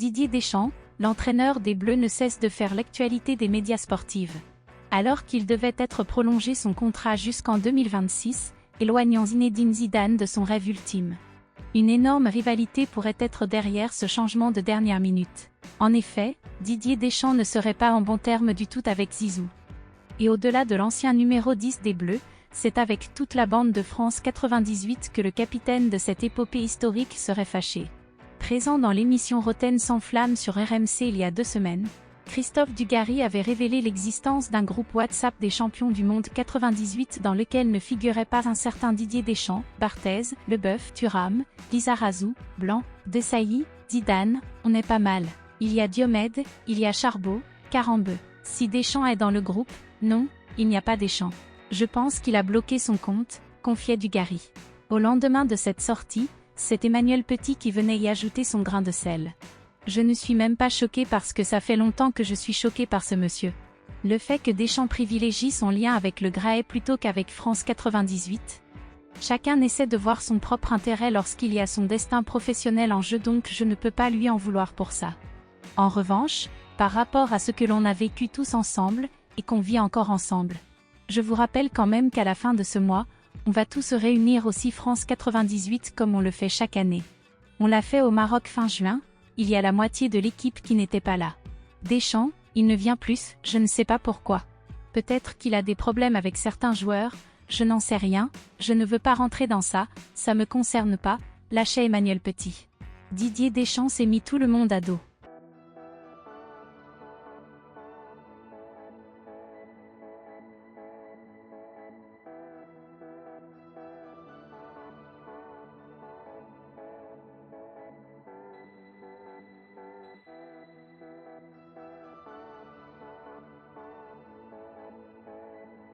Didier Deschamps, l'entraîneur des Bleus, ne cesse de faire l'actualité des médias sportifs. Alors qu'il devait être prolongé son contrat jusqu'en 2026, éloignant Zinedine Zidane de son rêve ultime. Une énorme rivalité pourrait être derrière ce changement de dernière minute. En effet, Didier Deschamps ne serait pas en bon terme du tout avec Zizou. Et au-delà de l'ancien numéro 10 des Bleus, c'est avec toute la bande de France 98 que le capitaine de cette épopée historique serait fâché. Présent dans l'émission Roten sans flamme sur RMC il y a 2 semaines, Christophe Dugarry avait révélé l'existence d'un groupe WhatsApp des champions du monde 98 dans lequel ne figurait pas un certain Didier Deschamps, Barthez, Leboeuf, Thuram, Lizarazu, Blanc, Desailly, Zidane. On est pas mal. Il y a Diomède, il y a Charbot, Carambeu. Si Deschamps est dans le groupe, non, il n'y a pas Deschamps. Je pense qu'il a bloqué son compte, confiait Dugarry. Au lendemain de cette sortie, c'est Emmanuel Petit qui venait y ajouter son grain de sel. Je ne suis même pas choqué parce que ça fait longtemps que je suis choqué par ce monsieur. Le fait que Deschamps privilégie son lien avec le Graet plutôt qu'avec France 98. Chacun essaie de voir son propre intérêt lorsqu'il y a son destin professionnel en jeu, donc je ne peux pas lui en vouloir pour ça. En revanche, par rapport à ce que l'on a vécu tous ensemble, et qu'on vit encore ensemble, je vous rappelle quand même qu'à la fin de ce mois, on va tous se réunir aussi France 98 comme on le fait chaque année. On l'a fait au Maroc fin juin, il y a la moitié de l'équipe qui n'était pas là. Deschamps, il ne vient plus, je ne sais pas pourquoi. Peut-être qu'il a des problèmes avec certains joueurs, je n'en sais rien, je ne veux pas rentrer dans ça, ça me concerne pas, lâchait Emmanuel Petit. Didier Deschamps s'est mis tout le monde à dos.